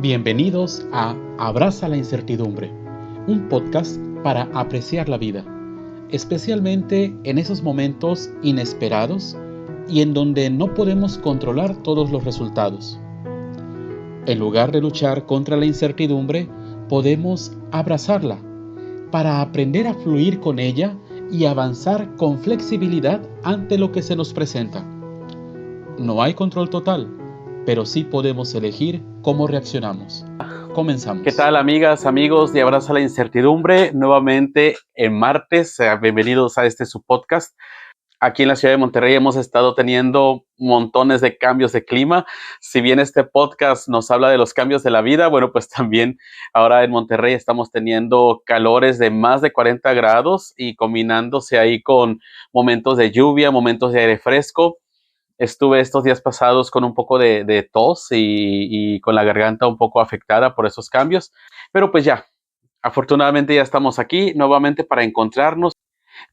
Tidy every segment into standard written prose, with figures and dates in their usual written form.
Bienvenidos a Abraza la incertidumbre, un podcast para apreciar la vida, especialmente en esos momentos inesperados y en donde no podemos controlar todos los resultados. En lugar de luchar contra la incertidumbre, podemos abrazarla para aprender a fluir con ella y avanzar con flexibilidad ante lo que se nos presenta. No hay control total, pero sí podemos elegir cómo reaccionamos. Comenzamos. ¿Qué tal, amigas, amigos de Abraza la Incertidumbre? Nuevamente en martes, bienvenidos a su podcast. Aquí en la ciudad de Monterrey hemos estado teniendo montones de cambios de clima. Si bien este podcast nos habla de los cambios de la vida, bueno, pues también ahora en Monterrey estamos teniendo calores de más de 40 grados y combinándose ahí con momentos de lluvia, momentos de aire fresco. Estuve estos días pasados con un poco de tos y con la garganta un poco afectada por esos cambios, pero pues ya, afortunadamente ya estamos aquí nuevamente para encontrarnos,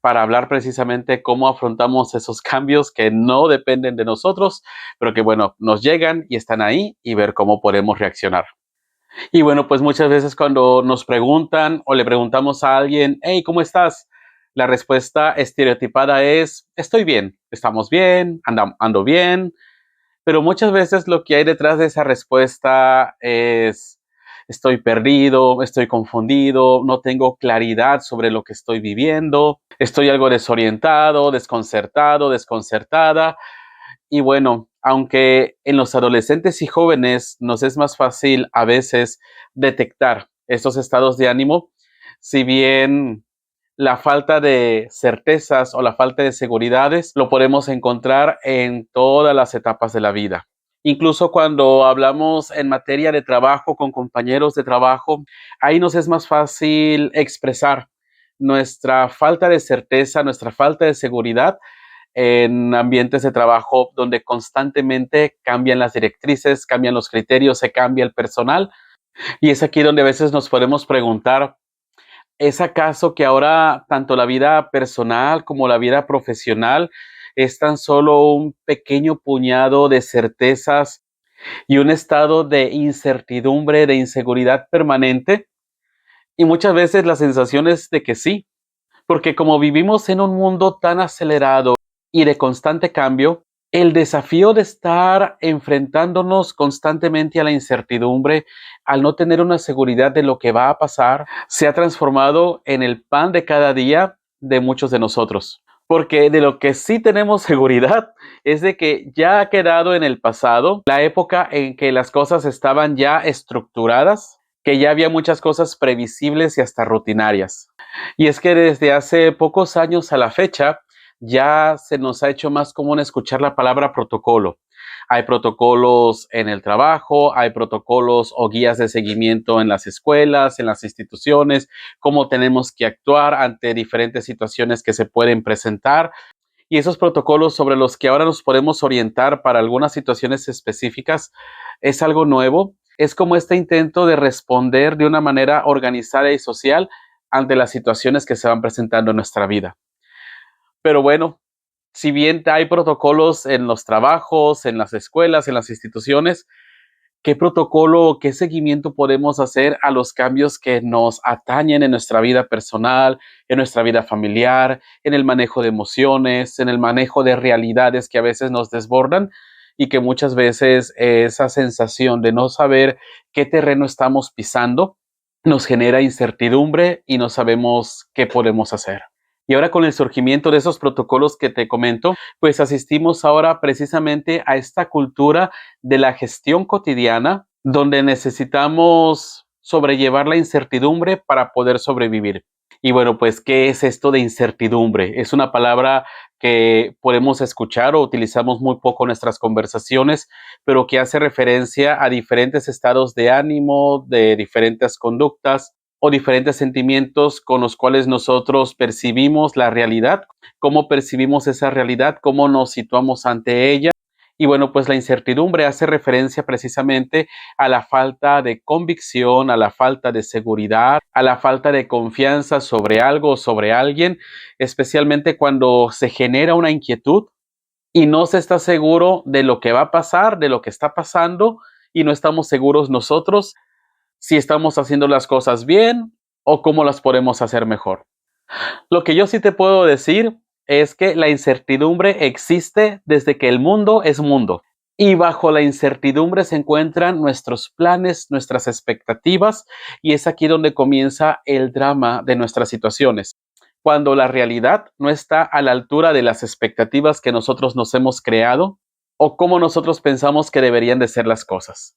para hablar precisamente cómo afrontamos esos cambios que no dependen de nosotros, pero que bueno, nos llegan y están ahí y ver cómo podemos reaccionar. Y bueno, pues muchas veces cuando nos preguntan o le preguntamos a alguien, hey, ¿cómo estás? La respuesta estereotipada es, estoy bien, estamos bien, ando bien, pero muchas veces lo que hay detrás de esa respuesta es, estoy perdido, estoy confundido, no tengo claridad sobre lo que estoy viviendo, estoy algo desorientado, desconcertado, desconcertada. Y bueno, aunque en los adolescentes y jóvenes nos es más fácil a veces detectar estos estados de ánimo, si bien la falta de certezas o la falta de seguridades lo podemos encontrar en todas las etapas de la vida. Incluso cuando hablamos en materia de trabajo con compañeros de trabajo, ahí nos es más fácil expresar nuestra falta de certeza, nuestra falta de seguridad en ambientes de trabajo donde constantemente cambian las directrices, cambian los criterios, se cambia el personal. Y es aquí donde a veces nos podemos preguntar, ¿es acaso que ahora tanto la vida personal como la vida profesional es tan solo un pequeño puñado de certezas y un estado de incertidumbre, de inseguridad permanente? Y muchas veces la sensación es de que sí, porque como vivimos en un mundo tan acelerado y de constante cambio, el desafío de estar enfrentándonos constantemente a la incertidumbre, al no tener una seguridad de lo que va a pasar, se ha transformado en el pan de cada día de muchos de nosotros. Porque de lo que sí tenemos seguridad es de que ya ha quedado en el pasado la época en que las cosas estaban ya estructuradas, que ya había muchas cosas previsibles y hasta rutinarias. Y es que desde hace pocos años a la fecha, ya se nos ha hecho más común escuchar la palabra protocolo. Hay protocolos en el trabajo, hay protocolos o guías de seguimiento en las escuelas, en las instituciones, cómo tenemos que actuar ante diferentes situaciones que se pueden presentar. Y esos protocolos sobre los que ahora nos podemos orientar para algunas situaciones específicas es algo nuevo. Es como este intento de responder de una manera organizada y social ante las situaciones que se van presentando en nuestra vida. Pero bueno, si bien hay protocolos en los trabajos, en las escuelas, en las instituciones, ¿qué protocolo, qué seguimiento podemos hacer a los cambios que nos atañen en nuestra vida personal, en nuestra vida familiar, en el manejo de emociones, en el manejo de realidades que a veces nos desbordan y que muchas veces esa sensación de no saber qué terreno estamos pisando nos genera incertidumbre y no sabemos qué podemos hacer? Y ahora con el surgimiento de esos protocolos que te comento, pues asistimos ahora precisamente a esta cultura de la gestión cotidiana, donde necesitamos sobrellevar la incertidumbre para poder sobrevivir. Y bueno, pues, ¿qué es esto de incertidumbre? Es una palabra que podemos escuchar o utilizamos muy poco en nuestras conversaciones, pero que hace referencia a diferentes estados de ánimo, de diferentes conductas o diferentes sentimientos con los cuales nosotros percibimos la realidad, cómo percibimos esa realidad, cómo nos situamos ante ella. Y bueno, pues la incertidumbre hace referencia precisamente a la falta de convicción, a la falta de seguridad, a la falta de confianza sobre algo o sobre alguien, especialmente cuando se genera una inquietud y no se está seguro de lo que va a pasar, de lo que está pasando y no estamos seguros nosotros si estamos haciendo las cosas bien o cómo las podemos hacer mejor. Lo que yo sí te puedo decir es que la incertidumbre existe desde que el mundo es mundo. Y bajo la incertidumbre se encuentran nuestros planes, nuestras expectativas, y es aquí donde comienza el drama de nuestras situaciones. Cuando la realidad no está a la altura de las expectativas que nosotros nos hemos creado o cómo nosotros pensamos que deberían de ser las cosas.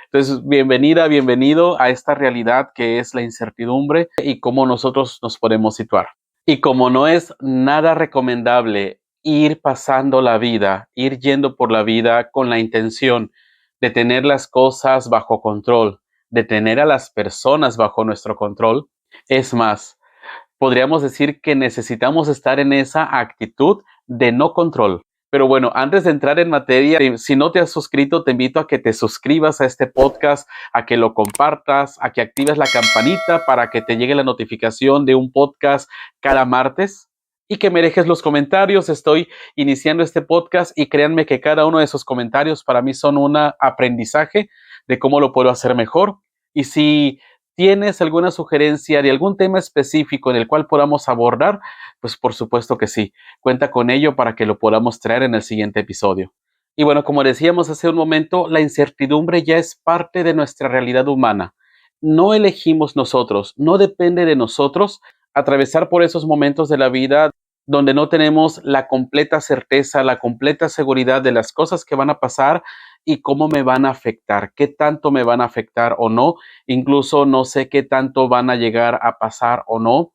Entonces, bienvenida, bienvenido a esta realidad que es la incertidumbre y cómo nosotros nos podemos situar. Y como no es nada recomendable ir pasando la vida, ir yendo por la vida con la intención de tener las cosas bajo control, de tener a las personas bajo nuestro control, es más, podríamos decir que necesitamos estar en esa actitud de no control. Pero bueno, antes de entrar en materia, si no te has suscrito, te invito a que te suscribas a este podcast, a que lo compartas, a que actives la campanita para que te llegue la notificación de un podcast cada martes y que me dejes los comentarios. Estoy iniciando este podcast y créanme que cada uno de esos comentarios para mí son un aprendizaje de cómo lo puedo hacer mejor. Y si tienes alguna sugerencia de algún tema específico en el cual podamos abordar, pues por supuesto que sí. Cuenta con ello para que lo podamos traer en el siguiente episodio. Y bueno, como decíamos hace un momento, la incertidumbre ya es parte de nuestra realidad humana. No elegimos nosotros, no depende de nosotros atravesar por esos momentos de la vida donde no tenemos la completa certeza, la completa seguridad de las cosas que van a pasar y cómo me van a afectar, qué tanto me van a afectar o no, incluso no sé qué tanto van a llegar a pasar o no.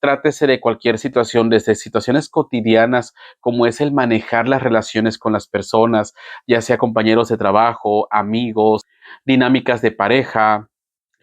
Trátese de cualquier situación, desde situaciones cotidianas, como es el manejar las relaciones con las personas, ya sea compañeros de trabajo, amigos, dinámicas de pareja,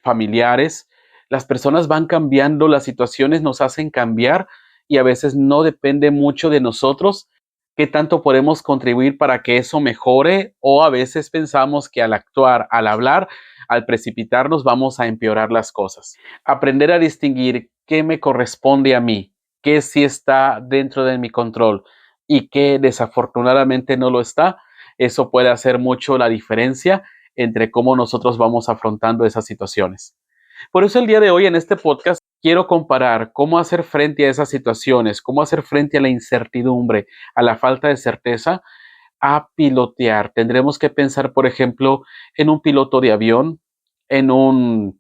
familiares. Las personas van cambiando, las situaciones nos hacen cambiar y a veces no depende mucho de nosotros qué tanto podemos contribuir para que eso mejore, o a veces pensamos que al actuar, al hablar, al precipitarnos vamos a empeorar las cosas. Aprender a distinguir qué me corresponde a mí, qué sí está dentro de mi control y qué desafortunadamente no lo está, eso puede hacer mucho la diferencia entre cómo nosotros vamos afrontando esas situaciones. Por eso el día de hoy en este podcast quiero comparar cómo hacer frente a esas situaciones, cómo hacer frente a la incertidumbre, a la falta de certeza, a pilotear. Tendremos que pensar, por ejemplo, en un piloto de avión, en un,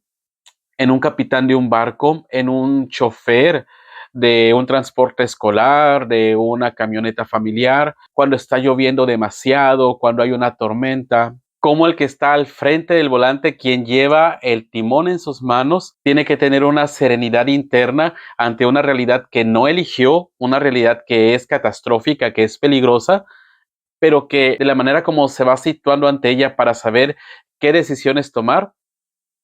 en un capitán de un barco, en un chofer de un transporte escolar, de una camioneta familiar, cuando está lloviendo demasiado, cuando hay una tormenta. Como el que está al frente del volante, quien lleva el timón en sus manos, tiene que tener una serenidad interna ante una realidad que no eligió, una realidad que es catastrófica, que es peligrosa, pero que de la manera como se va situando ante ella para saber qué decisiones tomar,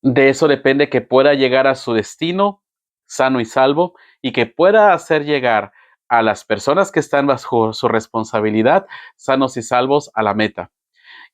de eso depende que pueda llegar a su destino sano y salvo y que pueda hacer llegar a las personas que están bajo su responsabilidad sanos y salvos a la meta.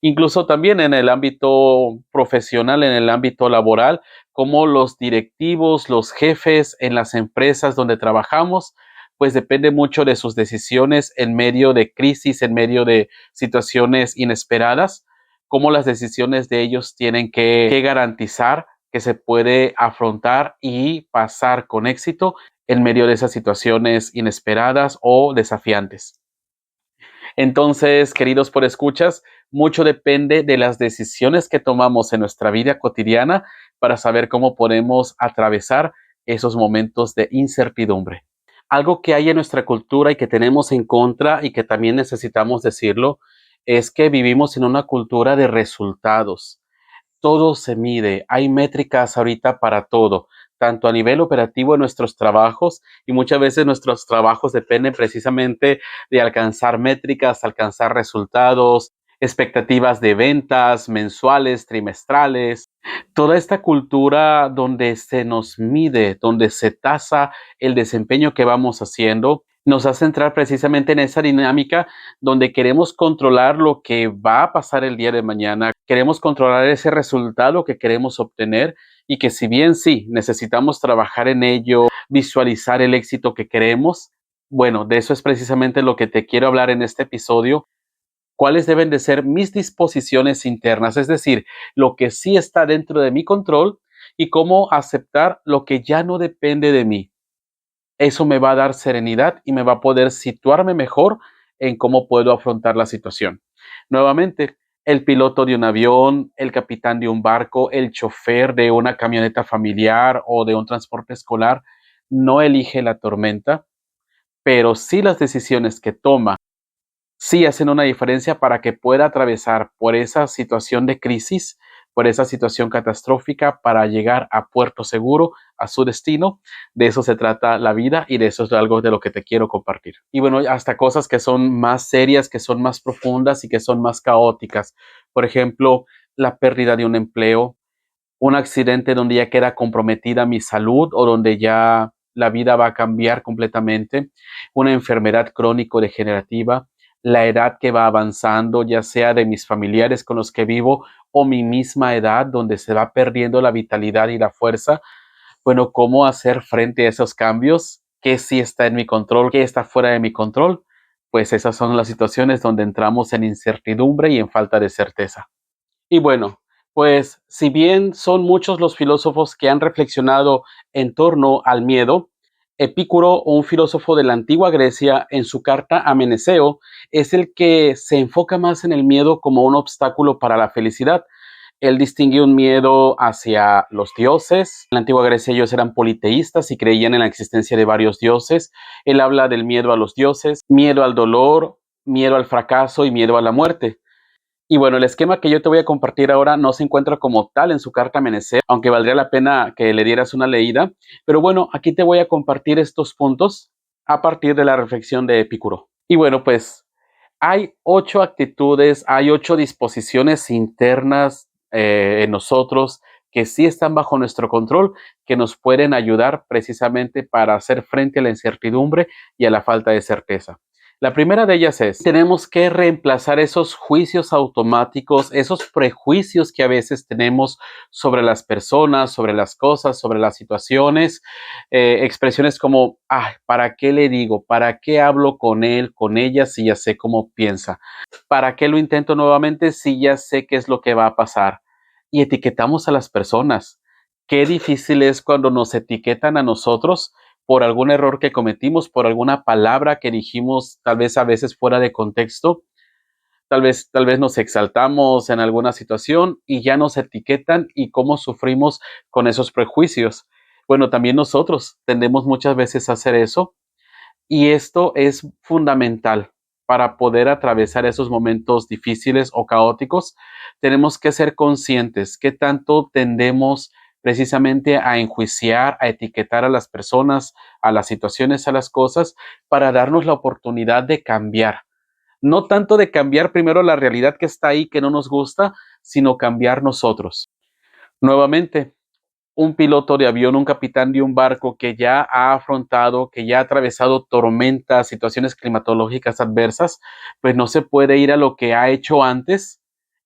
Incluso también en el ámbito profesional, en el ámbito laboral, como los directivos, los jefes en las empresas donde trabajamos, pues depende mucho de sus decisiones en medio de crisis, en medio de situaciones inesperadas, cómo las decisiones de ellos tienen que garantizar que se puede afrontar y pasar con éxito en medio de esas situaciones inesperadas o desafiantes. Entonces, queridos por escuchas, mucho depende de las decisiones que tomamos en nuestra vida cotidiana para saber cómo podemos atravesar esos momentos de incertidumbre. Algo que hay en nuestra cultura y que tenemos en contra y que también necesitamos decirlo es que vivimos en una cultura de resultados. Todo se mide, hay métricas ahorita para todo, tanto a nivel operativo en nuestros trabajos, y muchas veces nuestros trabajos dependen precisamente de alcanzar métricas, alcanzar resultados, expectativas de ventas mensuales, trimestrales. Toda esta cultura donde se nos mide, donde se tasa el desempeño que vamos haciendo, nos hace entrar precisamente en esa dinámica donde queremos controlar lo que va a pasar el día de mañana, queremos controlar ese resultado que queremos obtener, y que si bien sí, necesitamos trabajar en ello, visualizar el éxito que queremos, bueno, de eso es precisamente lo que te quiero hablar en este episodio. cuáles deben de ser mis disposiciones internas, es decir, lo que sí está dentro de mi control y cómo aceptar lo que ya no depende de mí. Eso me va a dar serenidad y me va a poder situarme mejor en cómo puedo afrontar la situación. Nuevamente, el piloto de un avión, el capitán de un barco, el chofer de una camioneta familiar o de un transporte escolar no elige la tormenta, pero sí las decisiones que toma sí hacen una diferencia para que pueda atravesar por esa situación de crisis, por esa situación catastrófica para llegar a puerto seguro, a su destino. De eso se trata la vida y de eso es algo de lo que te quiero compartir. Y bueno, hasta cosas que son más serias, que son más profundas y que son más caóticas. Por ejemplo, la pérdida de un empleo, un accidente donde ya queda comprometida mi salud o donde ya la vida va a cambiar completamente, una enfermedad crónico-degenerativa, la edad que va avanzando, ya sea de mis familiares con los que vivo o mi misma edad, donde se va perdiendo la vitalidad y la fuerza. Bueno, ¿cómo hacer frente a esos cambios? ¿Qué sí está en mi control? ¿Qué está fuera de mi control? Pues esas son las situaciones donde entramos en incertidumbre y en falta de certeza. Y bueno, pues si bien son muchos los filósofos que han reflexionado en torno al miedo, Epicuro, un filósofo de la antigua Grecia, en su carta a Meneceo, es el que se enfoca más en el miedo como un obstáculo para la felicidad. Él distingue un miedo hacia los dioses. En la antigua Grecia ellos eran politeístas y creían en la existencia de varios dioses. Él habla del miedo a los dioses, miedo al dolor, miedo al fracaso y miedo a la muerte. Y bueno, el esquema que yo te voy a compartir ahora no se encuentra como tal en su carta a Meneceo, aunque valdría la pena que le dieras una leída. Pero bueno, aquí te voy a compartir estos puntos a partir de la reflexión de Epicuro. Y bueno, pues hay 8 actitudes, hay 8 disposiciones internas en nosotros que sí están bajo nuestro control, que nos pueden ayudar precisamente para hacer frente a la incertidumbre y a la falta de certeza. La primera de ellas es, tenemos que reemplazar esos juicios automáticos, esos prejuicios que a veces tenemos sobre las personas, sobre las cosas, sobre las situaciones, expresiones como, ¿para qué le digo? ¿Para qué hablo con él, con ella, si ya sé cómo piensa? ¿Para qué lo intento nuevamente si ya sé qué es lo que va a pasar? Y etiquetamos a las personas. Qué difícil es cuando nos etiquetan a nosotros por algún error que cometimos, por alguna palabra que dijimos, tal vez a veces fuera de contexto, tal vez nos exaltamos en alguna situación y ya nos etiquetan y cómo sufrimos con esos prejuicios. Bueno, también nosotros tendemos muchas veces a hacer eso y esto es fundamental para poder atravesar esos momentos difíciles o caóticos. Tenemos que ser conscientes qué tanto tendemos precisamente a enjuiciar, a etiquetar a las personas, a las situaciones, a las cosas, para darnos la oportunidad de cambiar. No tanto de cambiar primero la realidad que está ahí, que no nos gusta, sino cambiar nosotros. Nuevamente, un piloto de avión, un capitán de un barco que ya ha afrontado, que ya ha atravesado tormentas, situaciones climatológicas adversas, pues no se puede ir a lo que ha hecho antes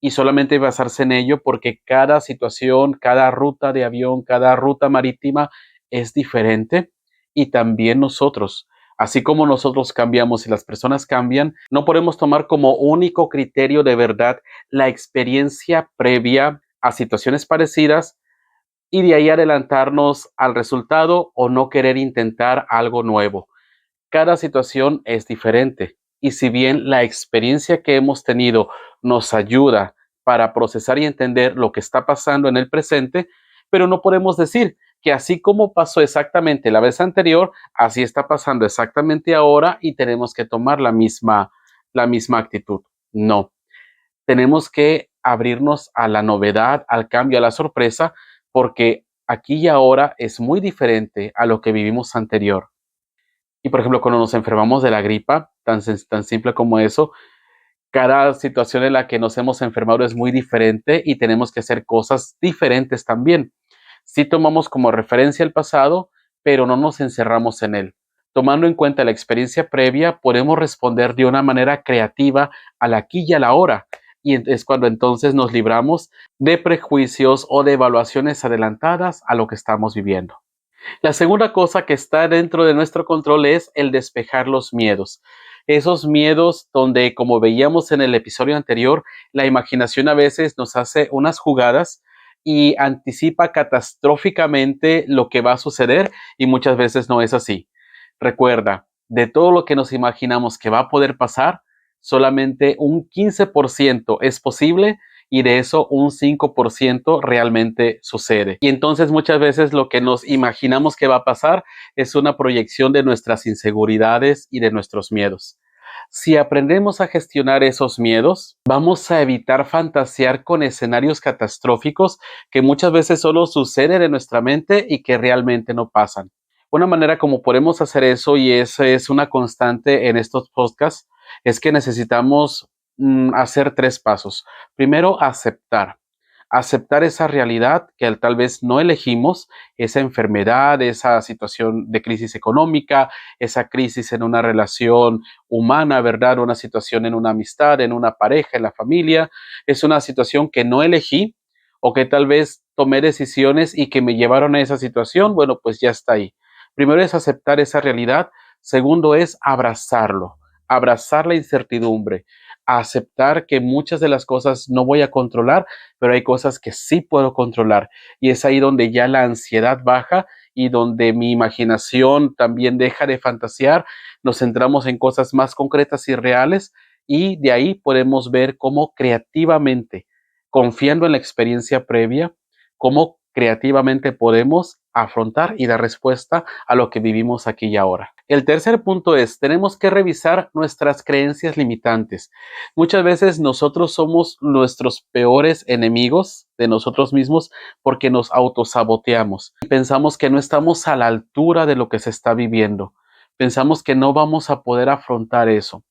y solamente basarse en ello porque cada situación, cada ruta de avión, cada ruta marítima es diferente y también nosotros. Así como nosotros cambiamos y las personas cambian, no podemos tomar como único criterio de verdad la experiencia previa a situaciones parecidas y de ahí adelantarnos al resultado o no querer intentar algo nuevo. Cada situación es diferente y si bien la experiencia que hemos tenido nos ayuda para procesar y entender lo que está pasando en el presente, pero no podemos decir que así como pasó exactamente la vez anterior, así está pasando exactamente ahora y tenemos que tomar la misma actitud. No, tenemos que abrirnos a la novedad, al cambio, a la sorpresa, porque aquí y ahora es muy diferente a lo que vivimos anterior. Y por ejemplo, cuando nos enfermamos de la gripa, tan simple como eso, cada situación en la que nos hemos enfermado es muy diferente y tenemos que hacer cosas diferentes también. Sí tomamos como referencia el pasado, pero no nos encerramos en él. Tomando en cuenta la experiencia previa, podemos responder de una manera creativa al aquí y a la hora. Y es cuando entonces nos libramos de prejuicios o de evaluaciones adelantadas a lo que estamos viviendo. La segunda cosa que está dentro de nuestro control es el despejar los miedos. Esos miedos donde, como veíamos en el episodio anterior, la imaginación a veces nos hace unas jugadas y anticipa catastróficamente lo que va a suceder y muchas veces no es así. Recuerda, de todo lo que nos imaginamos que va a poder pasar, solamente un 15% es posible y de eso un 5% realmente sucede. Y entonces muchas veces lo que nos imaginamos que va a pasar es una proyección de nuestras inseguridades y de nuestros miedos. Si aprendemos a gestionar esos miedos, vamos a evitar fantasear con escenarios catastróficos que muchas veces solo suceden en nuestra mente y que realmente no pasan. Una manera como podemos hacer eso, y esa es una constante en estos podcasts, es que necesitamos hacer 3 pasos. Primero, aceptar esa realidad que tal vez no elegimos, esa enfermedad, esa situación de crisis económica, esa crisis en una relación humana, ¿verdad? Una situación en una amistad, en una pareja, en la familia. Es una situación que no elegí o que tal vez tomé decisiones y que me llevaron a esa situación. Bueno, pues ya está ahí. Primero es aceptar esa realidad. Segundo es abrazar la incertidumbre, aceptar que muchas de las cosas no voy a controlar, pero hay cosas que sí puedo controlar. Y es ahí donde ya la ansiedad baja y donde mi imaginación también deja de fantasear. Nos centramos en cosas más concretas y reales y de ahí podemos ver cómo creativamente, confiando en la experiencia previa, cómo creativamente podemos afrontar y dar respuesta a lo que vivimos aquí y ahora. El tercer punto es, tenemos que revisar nuestras creencias limitantes. Muchas veces nosotros somos nuestros peores enemigos de nosotros mismos porque nos autosaboteamos y pensamos que no estamos a la altura de lo que se está viviendo. Pensamos que no vamos a poder afrontar eso.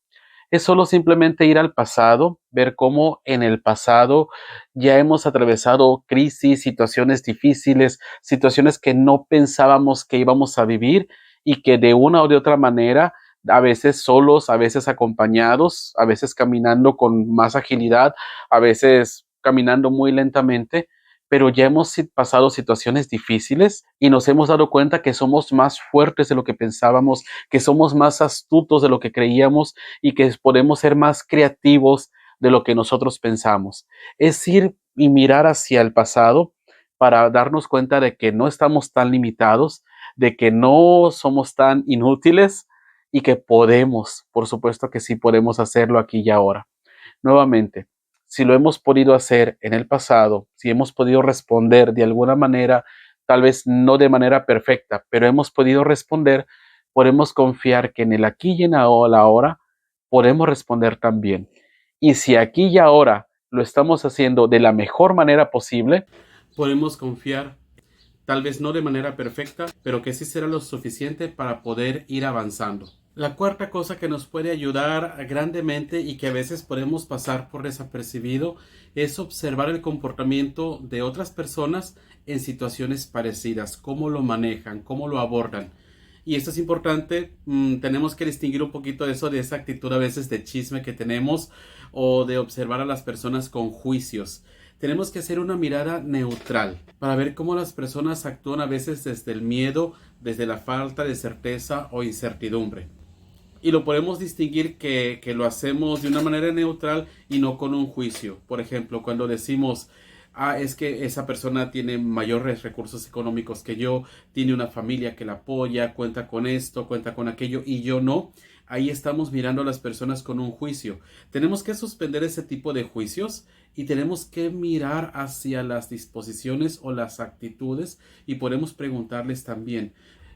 Es solo simplemente ir al pasado, ver cómo en el pasado ya hemos atravesado crisis, situaciones difíciles, situaciones que no pensábamos que íbamos a vivir y que de una o de otra manera, a veces solos, a veces acompañados, a veces caminando con más agilidad, a veces caminando muy lentamente, pero ya hemos pasado situaciones difíciles y nos hemos dado cuenta que somos más fuertes de lo que pensábamos, que somos más astutos de lo que creíamos y que podemos ser más creativos de lo que nosotros pensamos. Es ir y mirar hacia el pasado para darnos cuenta de que no estamos tan limitados, de que no somos tan inútiles y que podemos, por supuesto que sí podemos hacerlo aquí y ahora. Nuevamente, si lo hemos podido hacer en el pasado, si hemos podido responder de alguna manera, tal vez no de manera perfecta, pero hemos podido responder, podemos confiar que en el aquí y en la ahora podemos responder también. Y si aquí y ahora lo estamos haciendo de la mejor manera posible, podemos confiar, tal vez no de manera perfecta, pero que sí será lo suficiente para poder ir avanzando. La cuarta cosa que nos puede ayudar grandemente y que a veces podemos pasar por desapercibido es observar el comportamiento de otras personas en situaciones parecidas, cómo lo manejan, cómo lo abordan. Y esto es importante, tenemos que distinguir un poquito eso de esa actitud a veces de chisme que tenemos o de observar a las personas con juicios. Tenemos que hacer una mirada neutral para ver cómo las personas actúan a veces desde el miedo, desde la falta de certeza o incertidumbre. Y lo podemos distinguir que lo hacemos de una manera neutral y no con un juicio. Por ejemplo, cuando decimos, es que esa persona tiene mayores recursos económicos que yo, tiene una familia que la apoya, cuenta con esto, cuenta con aquello y yo no. Ahí estamos mirando a las personas con un juicio. Tenemos que suspender ese tipo de juicios y tenemos que mirar hacia las disposiciones o las actitudes y podemos preguntarles también,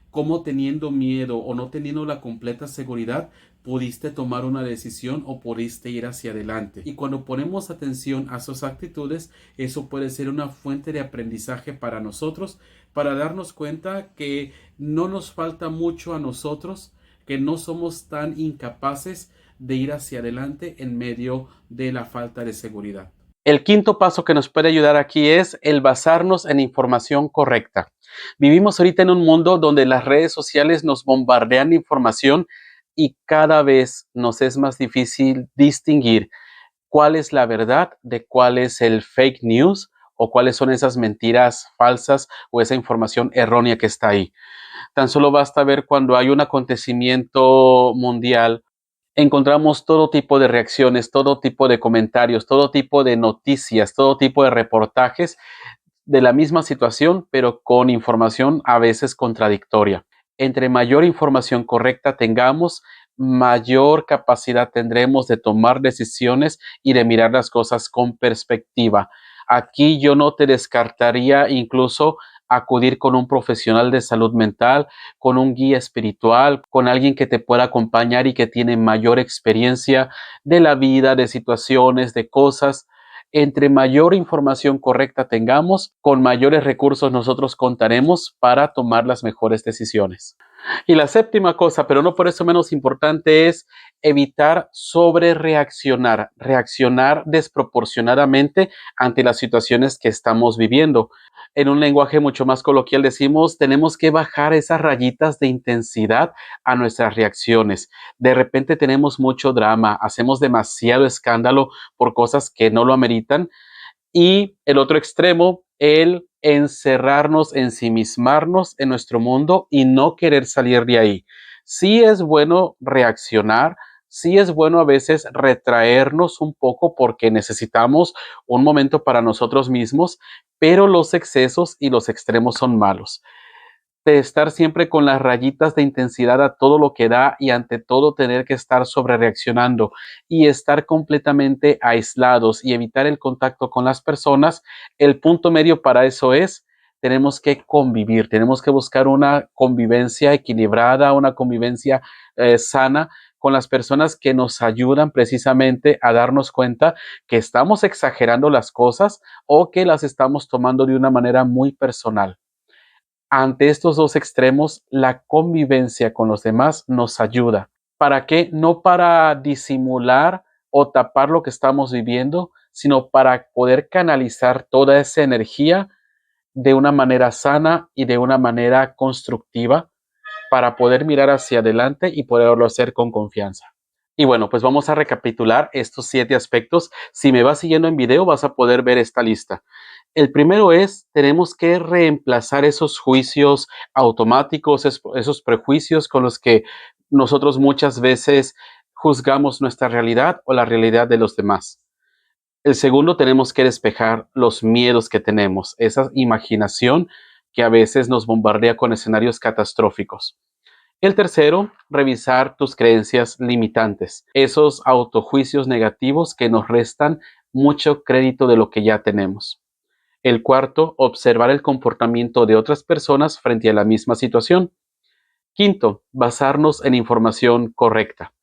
cómo teniendo miedo o no teniendo la completa seguridad pudiste tomar una decisión o pudiste ir hacia adelante. Y cuando ponemos atención a sus actitudes, eso puede ser una fuente de aprendizaje para nosotros, para darnos cuenta que no nos falta mucho a nosotros, que no somos tan incapaces de ir hacia adelante en medio de la falta de seguridad. El quinto paso que nos puede ayudar aquí es el basarnos en información correcta. Vivimos ahorita en un mundo donde las redes sociales nos bombardean de información y cada vez nos es más difícil distinguir cuál es la verdad de cuál es el fake news o cuáles son esas mentiras falsas o esa información errónea que está ahí. Tan solo basta ver cuando hay un acontecimiento mundial encontramos todo tipo de reacciones, todo tipo de comentarios, todo tipo de noticias, todo tipo de reportajes de la misma situación, pero con información a veces contradictoria. Entre mayor información correcta tengamos, mayor capacidad tendremos de tomar decisiones y de mirar las cosas con perspectiva. Aquí yo no te descartaría incluso acudir con un profesional de salud mental, con un guía espiritual, con alguien que te pueda acompañar y que tiene mayor experiencia de la vida, de situaciones, de cosas. Entre mayor información correcta tengamos, con mayores recursos nosotros contaremos para tomar las mejores decisiones. Y la séptima cosa, pero no por eso menos importante, es evitar sobrereaccionar, reaccionar desproporcionadamente ante las situaciones que estamos viviendo. En un lenguaje mucho más coloquial decimos, tenemos que bajar esas rayitas de intensidad a nuestras reacciones. De repente tenemos mucho drama, hacemos demasiado escándalo por cosas que no lo ameritan. Y el otro extremo, el encerrarnos, ensimismarnos en nuestro mundo y no querer salir de ahí. Sí es bueno reaccionar, sí es bueno a veces retraernos un poco porque necesitamos un momento para nosotros mismos, pero los excesos y los extremos son malos. De estar siempre con las rayitas de intensidad a todo lo que da y ante todo tener que estar sobre reaccionando y estar completamente aislados y evitar el contacto con las personas, el punto medio para eso es, tenemos que convivir, tenemos que buscar una convivencia equilibrada, una convivencia sana con las personas que nos ayudan precisamente a darnos cuenta que estamos exagerando las cosas o que las estamos tomando de una manera muy personal. Ante estos dos extremos, la convivencia con los demás nos ayuda. ¿Para qué? No para disimular o tapar lo que estamos viviendo, sino para poder canalizar toda esa energía de una manera sana y de una manera constructiva para poder mirar hacia adelante y poderlo hacer con confianza. Y bueno, pues vamos a recapitular estos 7 aspectos. Si me vas siguiendo en video, vas a poder ver esta lista. El primero es, tenemos que reemplazar esos juicios automáticos, esos prejuicios con los que nosotros muchas veces juzgamos nuestra realidad o la realidad de los demás. El segundo, tenemos que despejar los miedos que tenemos, esa imaginación que a veces nos bombardea con escenarios catastróficos. El tercero, revisar tus creencias limitantes, esos autojuicios negativos que nos restan mucho crédito de lo que ya tenemos. El cuarto, observar el comportamiento de otras personas frente a la misma situación. Quinto, basarnos en información correcta.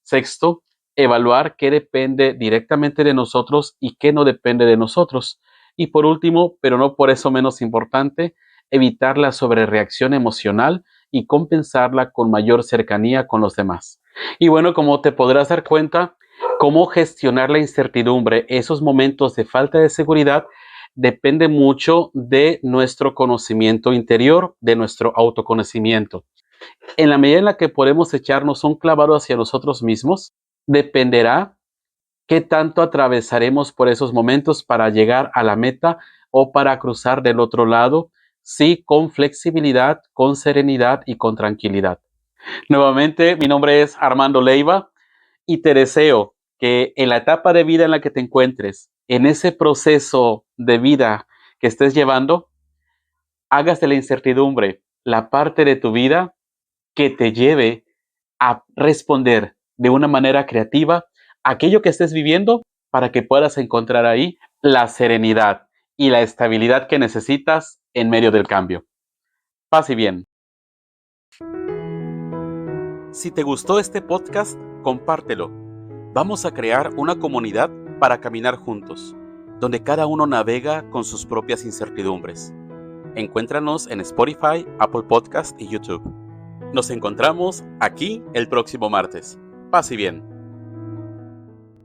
Sexto, evaluar qué depende directamente de nosotros y qué no depende de nosotros. Y por último, pero no por eso menos importante, evitar la sobrereacción emocional y compensarla con mayor cercanía con los demás. Y bueno, como te podrás dar cuenta, cómo gestionar la incertidumbre, esos momentos de falta de seguridad, depende mucho de nuestro conocimiento interior, de nuestro autoconocimiento. En la medida en la que podemos echarnos un clavado hacia nosotros mismos, dependerá qué tanto atravesaremos por esos momentos para llegar a la meta o para cruzar del otro lado, sí, con flexibilidad, con serenidad y con tranquilidad. Nuevamente, mi nombre es Armando Leiva y te deseo que en la etapa de vida en la que te encuentres, en ese proceso de vida que estés llevando, hagas de la incertidumbre la parte de tu vida que te lleve a responder de una manera creativa aquello que estés viviendo para que puedas encontrar ahí la serenidad y la estabilidad que necesitas en medio del cambio. Paz y bien. Si te gustó este podcast, compártelo. Vamos a crear una comunidad para caminar juntos, donde cada uno navega con sus propias incertidumbres. Encuéntranos en Spotify, Apple Podcast y YouTube. Nos encontramos aquí el próximo martes. Paz y bien.